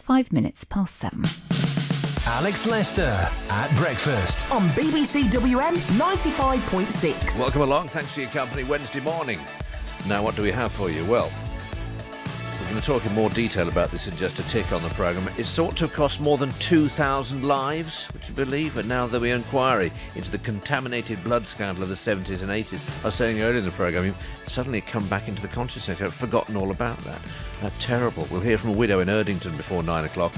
5 minutes past 7. Alex Lester at breakfast on BBC WM 95.6. Welcome along. Thanks for your company Wednesday morning. Now, what do we have for you? Well, we're going to talk in more detail about this in just a tick on the programme. It's thought to have cost more than 2,000 lives, would you believe? And now there'll be an inquiry into the contaminated blood scandal of the 70s and 80s. I was saying earlier in the programme, you suddenly come back into the consciousness. I've forgotten all about that. Terrible. We'll hear from a widow in Erdington before 9 o'clock.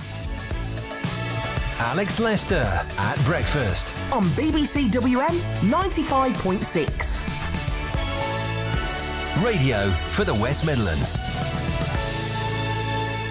Alex Lester at breakfast on BBC WM 95.6. Radio for the West Midlands.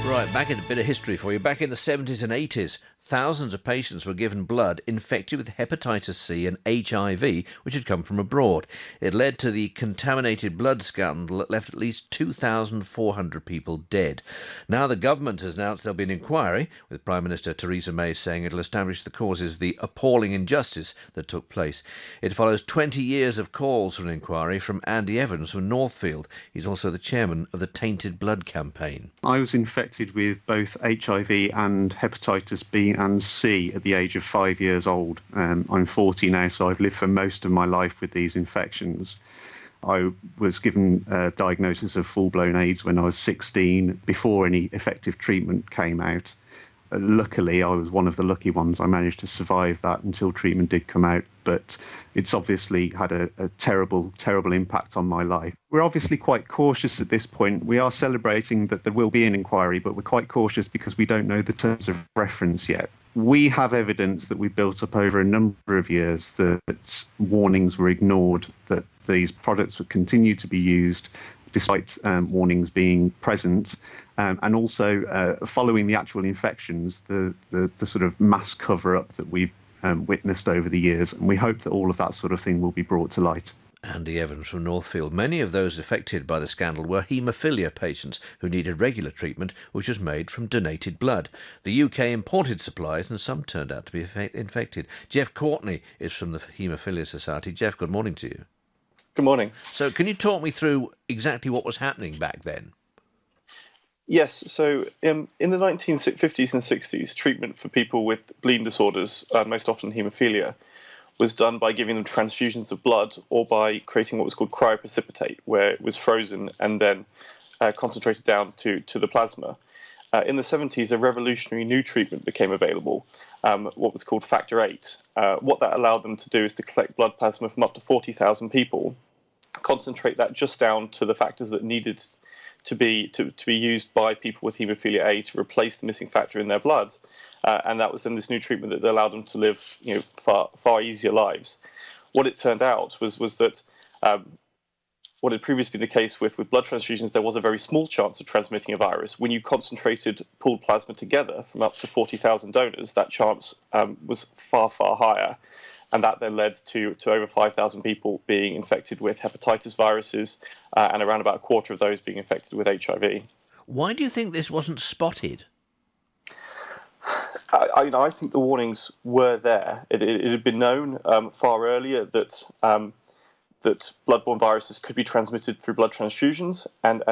Right, back in a bit of history for you. Back in the 70s and 80s, thousands of patients were given blood infected with hepatitis C and HIV, which had come from abroad. It led to the contaminated blood scandal that left at least 2,400 people dead. Now the government has announced there'll be an inquiry, with Prime Minister Theresa May saying it'll establish the causes of the appalling injustice that took place. It follows 20 years of calls for an inquiry from Andy Evans from Northfield. He's also the chairman of the Tainted Blood campaign. I was infected with both HIV and hepatitis B and C at the age of 5 years old. I'm 40 now, so I've lived for most of my life with these infections. I was given a diagnosis of full-blown AIDS when I was 16, before any effective treatment came out. Luckily, I was one of the lucky ones. I managed to survive that until treatment did come out, but it's obviously had a terrible, terrible impact on my life. We're obviously quite cautious at this point. We are celebrating that there will be an inquiry, but we're quite cautious because we don't know the terms of reference yet. We have evidence that we built up over a number of years that warnings were ignored, that these products would continue to be used despite warnings being present, and also following the actual infections, the sort of mass cover-up that we've witnessed over the years. And we hope that all of that sort of thing will be brought to light. Andy Evans from Northfield. Many of those affected by the scandal were haemophilia patients who needed regular treatment, which was made from donated blood. The UK imported supplies and some turned out to be infected. Jeff Courtney is from the Haemophilia Society. Jeff, good morning to you. Good morning. So can you talk me through exactly what was happening back then? Yes, so in the 1950s and 60s, treatment for people with bleeding disorders, most often haemophilia, was done by giving them transfusions of blood or by creating what was called cryoprecipitate, where it was frozen and then concentrated down to the plasma. In the 70s, a revolutionary new treatment became available, what was called Factor VIII. What that allowed them to do is to collect blood plasma from up to 40,000 people, concentrate that just down to the factors that needed to be used by people with haemophilia A to replace the missing factor in their blood. And that was then this new treatment that allowed them to live far easier lives. What it turned out was that what had previously been the case with blood transfusions, there was a very small chance of transmitting a virus. When you concentrated pooled plasma together from up to 40,000 donors, that chance was far, far higher. And that then led to over 5,000 people being infected with hepatitis viruses and around about a quarter of those being infected with HIV. Why do you think this wasn't spotted? I think the warnings were there. It had been known far earlier that bloodborne viruses could be transmitted through blood transfusions, and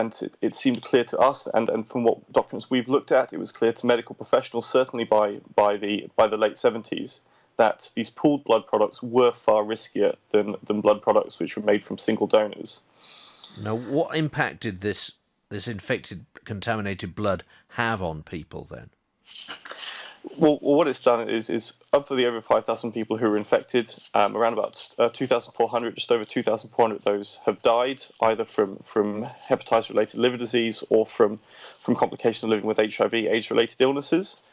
it seemed clear to us, and from what documents we've looked at, it was clear to medical professionals, certainly by the late 70s, that these pooled blood products were far riskier than blood products which were made from single donors. Now, what impact did this infected, contaminated blood have on people then? Well, what it's done is up for the over 5,000 people who were infected, around about 2,400, just over 2,400 of those have died, either from hepatitis-related liver disease or from complications of living with HIV, AIDS-related illnesses.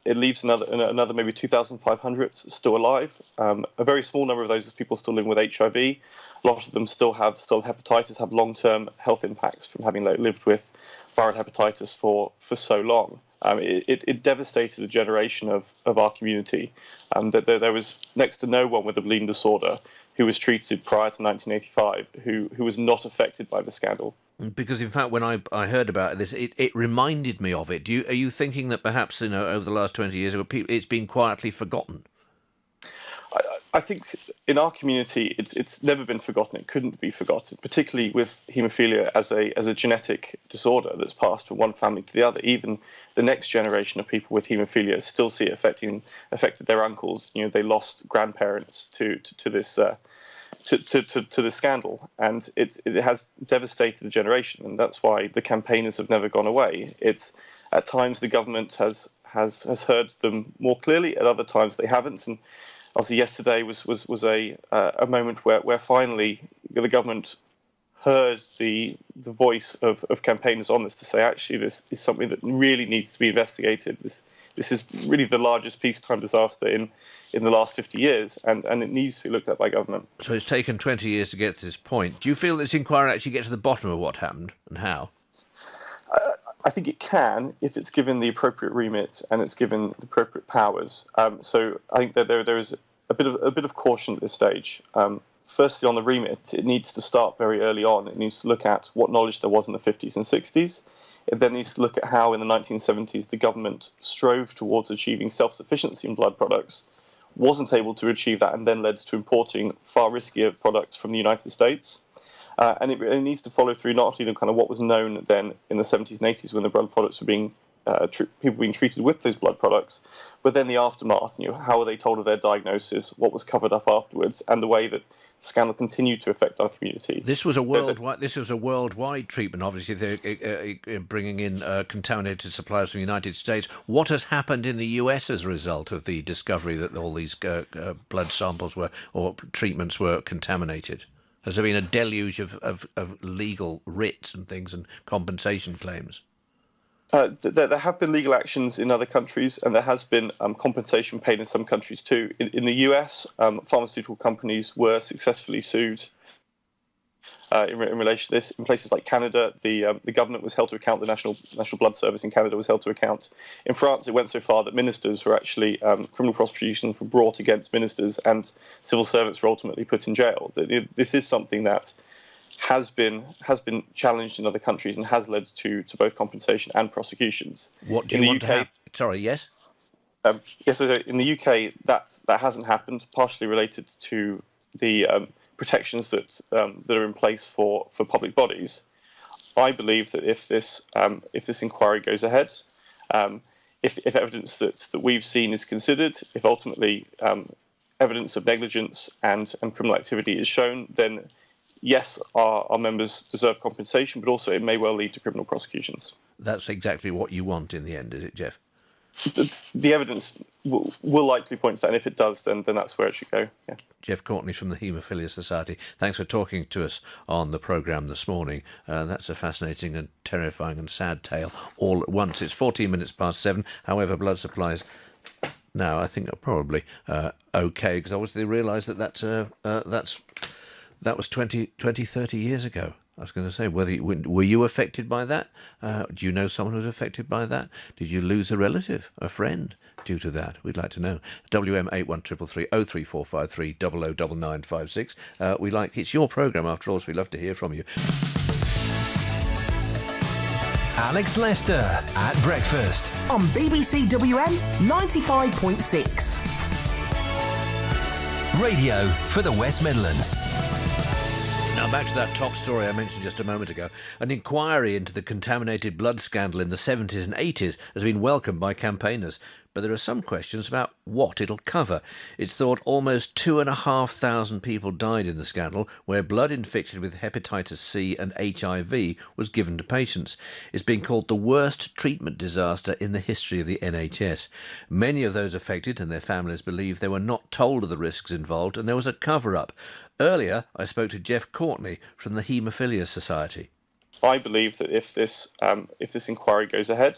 It leaves another maybe 2,500 still alive. A very small number of those is people still living with HIV. A lot of them still have hepatitis, have long-term health impacts from having lived with viral hepatitis for so long. It devastated a generation of our community. That there was next to no one with a bleeding disorder who was treated prior to 1985 who was not affected by the scandal. Because, in fact, when I heard about this, it reminded me of it. Are you thinking that perhaps over the last 20 years it's been quietly forgotten? I think in our community, it's never been forgotten. It couldn't be forgotten, particularly with haemophilia as a genetic disorder that's passed from one family to the other. Even the next generation of people with haemophilia still see it affected their uncles. They lost grandparents to this to this scandal, and it has devastated the generation, and that's why the campaigners have never gone away. It's at times the government has heard them more clearly, at other times they haven't, and obviously yesterday was a moment where finally the government heard the voice of campaigners on this to say, actually, this is something that really needs to be investigated. This is really the largest peacetime disaster in the last 50 years, and it needs to be looked at by government. So it's taken 20 years to get to this point. Do you feel this inquiry actually get to the bottom of what happened and how? I think it can, if it's given the appropriate remit and it's given the appropriate powers. So I think that there is a bit of caution at this stage. Firstly, on the remit, it needs to start very early on. It needs to look at what knowledge there was in the 50s and 60s. It then needs to look at how in the 1970s the government strove towards achieving self-sufficiency in blood products, wasn't able to achieve that, and then led to importing far riskier products from the United States. And it needs to follow through not only kind of what was known then in the 70s and 80s when the blood products were being people being treated with those blood products, but then the aftermath. How were they told of their diagnosis? What was covered up afterwards? And the way that scandal continued to affect our community. This was a worldwide treatment. Obviously, they're bringing in contaminated supplies from the United States. What has happened in the US as a result of the discovery that all these blood samples or treatments were contaminated? Has there been a deluge of legal writs and things and compensation claims? There have been legal actions in other countries, and there has been compensation paid in some countries too. In the US, pharmaceutical companies were successfully sued in relation to this. In places like Canada, the government was held to account. The National Blood Service in Canada was held to account. In France, it went so far that ministers were actually criminal prosecutions were brought against ministers, and civil servants were ultimately put in jail. This is something that has been challenged in other countries and has led to both compensation and prosecutions. What do you want to have? Sorry, yes? Yes, so in the UK, that hasn't happened, partially related to the protections that are in place for public bodies. I believe that if this inquiry goes ahead, if evidence that we've seen is considered, if ultimately evidence of negligence and criminal activity is shown, then yes, our members deserve compensation, but also it may well lead to criminal prosecutions. That's exactly what you want in the end, is it, Jeff? The evidence will likely point to that, and if it does, then that's where it should go. Yeah. Jeff Courtney from the Haemophilia Society, thanks for talking to us on the programme this morning. That's a fascinating and terrifying and sad tale all at once. It's 14 minutes past 7. However, blood supplies now, I think, are probably okay, because obviously they realise that was 20, 30 years ago. I was going to say, were you affected by that? Do you know someone who was affected by that? Did you lose a relative, a friend, due to that? We'd like to know. WM81333 03453 009956. It's your programme after all, so we'd love to hear from you. Alex Lester at breakfast on BBC WM 95.6. Radio for the West Midlands. Now back to that top story I mentioned just a moment ago. An inquiry into the contaminated blood scandal in the 70s and 80s has been welcomed by campaigners, but there are some questions about what it'll cover. It's thought almost 2,500 people died in the scandal, where blood infected with hepatitis C and HIV was given to patients. It's been called the worst treatment disaster in the history of the NHS. Many of those affected and their families believe they were not told of the risks involved, and there was a cover-up. Earlier, I spoke to Jeff Courtney from the Haemophilia Society. I believe that if this inquiry goes ahead,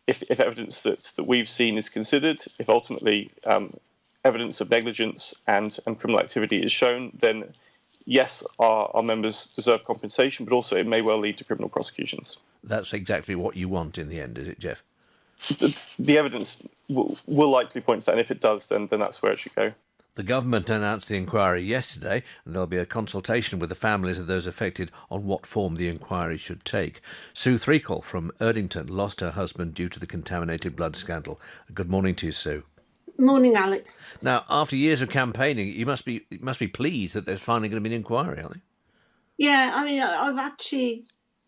if evidence that we've seen is considered, if ultimately evidence of negligence and criminal activity is shown, then yes, our members deserve compensation, but also it may well lead to criminal prosecutions. That's exactly what you want in the end, is it, Jeff? The evidence will likely point to that, and if it does, then that's where it should go. The government announced the inquiry yesterday, and there'll be a consultation with the families of those affected on what form the inquiry should take. Sue Threakall from Erdington lost her husband due to the contaminated blood scandal. Good morning to you, Sue. Morning, Alex. Now, after years of campaigning, you must be pleased that there's finally going to be an inquiry, aren't you? Yeah, I mean,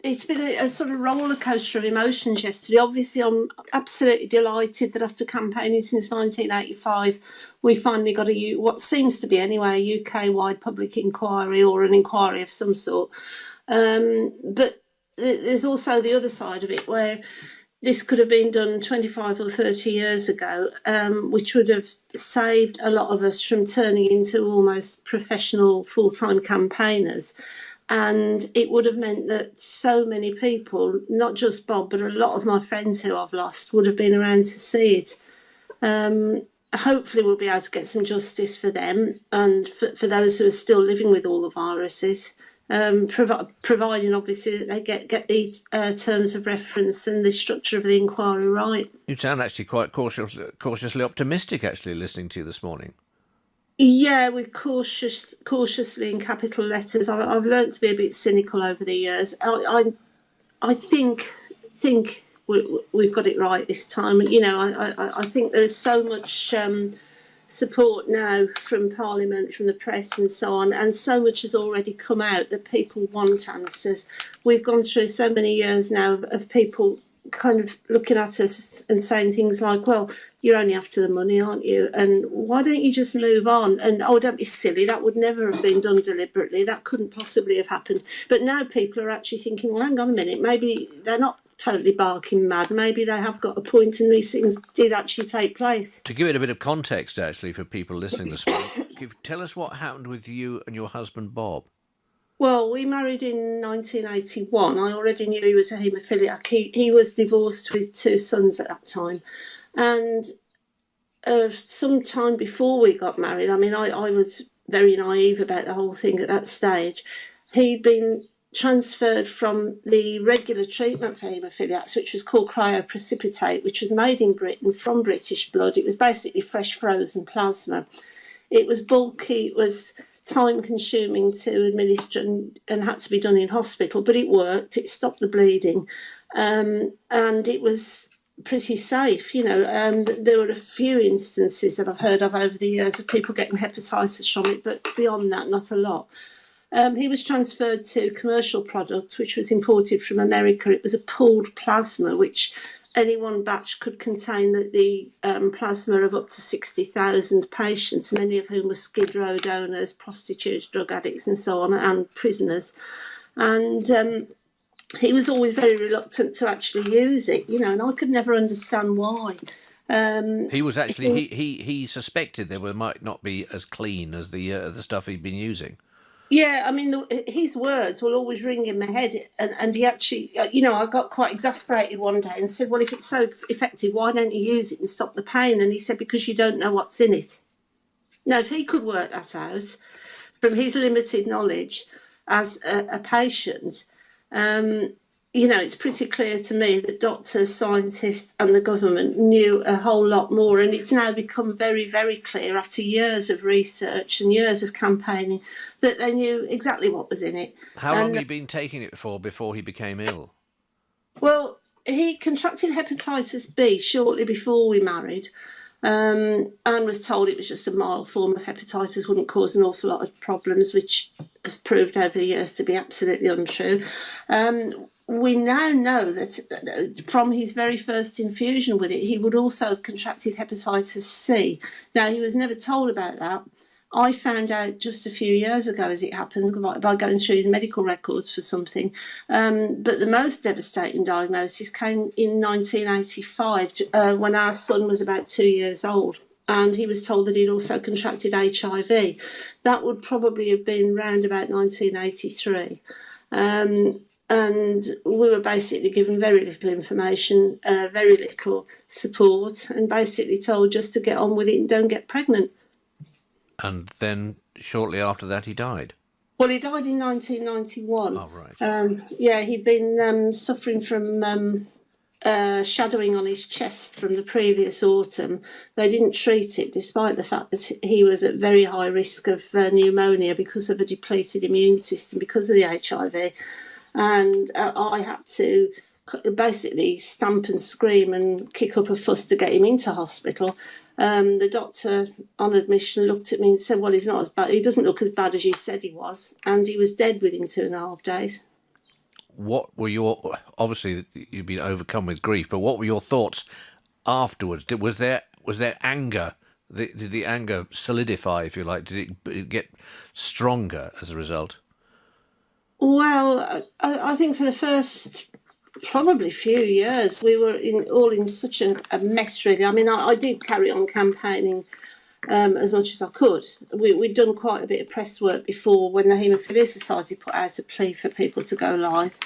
it's been a sort of roller coaster of emotions yesterday. Obviously, I'm absolutely delighted that after campaigning since 1985, we finally got what seems to be anyway, a UK-wide public inquiry or an inquiry of some sort. But there's also the other side of it where this could have been done 25 or 30 years ago, which would have saved a lot of us from turning into almost professional full-time campaigners. And it would have meant that so many people, not just Bob, but a lot of my friends who I've lost would have been around to see it. Hopefully we'll be able to get some justice for them and for those who are still living with all the viruses, providing obviously that they get the terms of reference and the structure of the inquiry right. You sound actually quite cautiously optimistic, actually, listening to you this morning. Yeah, with cautiously in capital letters. I've learned to be a bit cynical over the years. I think we've got it right this time. You know, I think there is so much support now from Parliament, from the press and so on, and so much has already come out that people want answers. We've gone through so many years now of people kind of looking at us and saying things like, well, you're only after the money, aren't you? And why don't you just move on? And, oh, don't be silly. That would never have been done deliberately. That couldn't possibly have happened. But now people are actually thinking, well, hang on a minute. Maybe they're not totally barking mad. Maybe they have got a point and these things did actually take place. To give it a bit of context, actually, for people listening this morning, tell us what happened with you and your husband, Bob. Well, we married in 1981. I already knew he was a haemophiliac. He was divorced with 2 sons at that time. And some time before we got married, I mean, I was very naive about the whole thing at that stage. He'd been transferred from the regular treatment for haemophiliacs, which was called cryoprecipitate, which was made in Britain from British blood. It was basically fresh frozen plasma. It was bulky, it was time-consuming to administer and had to be done in hospital, but it worked. It stopped the bleeding, and it was pretty safe. You know, there were a few instances that I've heard of over the years of people getting hepatitis from it, but beyond that, not a lot. He was transferred to commercial product, which was imported from America. It was a pooled plasma, which any one batch could contain the plasma of up to 60,000 patients, many of whom were Skid Row donors, prostitutes, drug addicts and so on, and prisoners. And he was always very reluctant to actually use it, you know, and I could never understand why. He was actually, he suspected there might not be as clean as the stuff he'd been using. Yeah, I mean, his words will always ring in my head. And he actually, you know, I got quite exasperated one day and said, well, if it's so effective, why don't you use it and stop the pain? And he said, because you don't know what's in it. Now, if he could work that out from his limited knowledge as a patient, you know, it's pretty clear to me that doctors, scientists and the government knew a whole lot more. And it's now become very, very clear after years of research and years of campaigning that they knew exactly what was in it. How long had he been taking it for before he became ill? Well, he contracted hepatitis B shortly before we married, and was told it was just a mild form of hepatitis, wouldn't cause an awful lot of problems, which has proved over the years to be absolutely untrue. We now know that from his very first infusion with it, he would also have contracted hepatitis C. Now, he was never told about that. I found out just a few years ago, as it happens, by going through his medical records for something. But the most devastating diagnosis came in 1985, when our son was about 2 years old. And he was told that he'd also contracted HIV. That would probably have been around about 1983. And we were basically given very little information, very little support, and basically told just to get on with it and don't get pregnant. And then shortly after that, he died? Well, he died in 1991. Oh, right. Yeah, he'd been suffering from shadowing on his chest from the previous autumn. They didn't treat it, despite the fact that he was at very high risk of pneumonia because of a depleted immune system, because of the HIV. And I had to basically stamp and scream and kick up a fuss to get him into hospital. The doctor on admission looked at me and said, well, he's not as bad. He doesn't look as bad as you said he was. And he was dead within 2.5 days. What were obviously you've been overcome with grief, but what were your thoughts afterwards? Was there anger? Did the anger solidify, if you like? Did it get stronger as a result? Well, I think for the first probably few years we were all in such a mess, really. I mean, I did carry on campaigning as much as I could. We'd done quite a bit of press work before when the Haemophilia Society put out a plea for people to go live.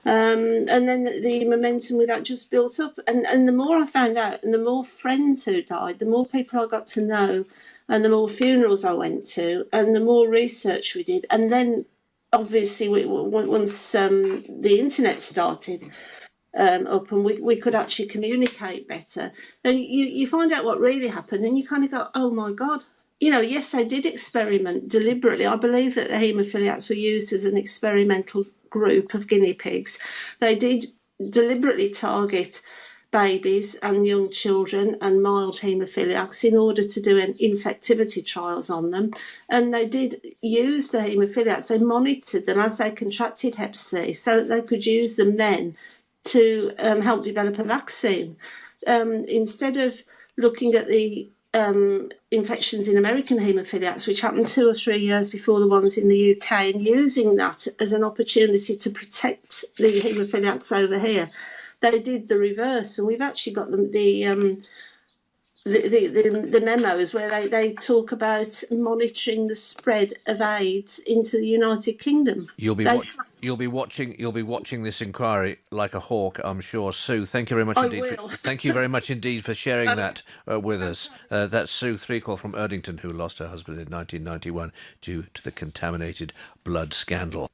And then the momentum with that just built up. And the more I found out and the more friends who died, the more people I got to know and the more funerals I went to and the more research we did. And then, obviously, once the internet started up and we could actually communicate better, then you find out what really happened and you kind of go, oh, my God. You know, yes, they did experiment deliberately. I believe that the haemophiliacs were used as an experimental group of guinea pigs. They did deliberately target babies and young children and mild haemophiliacs in order to do infectivity trials on them. And they did use the haemophiliacs. They monitored them as they contracted Hep C so that they could use them then to help develop a vaccine. Instead of looking at the infections in American haemophiliacs, which happened 2 or 3 years before the ones in the UK, and using that as an opportunity to protect the haemophiliacs over here, they did the reverse. And we've actually got the memos where they talk about monitoring the spread of AIDS into the United Kingdom. You'll be watching this inquiry like a hawk, I'm sure. Sue, thank you very much indeed. Thank you very much indeed for sharing that with us. That's Sue Threakall from Erdington, who lost her husband in 1991 due to the contaminated blood scandal.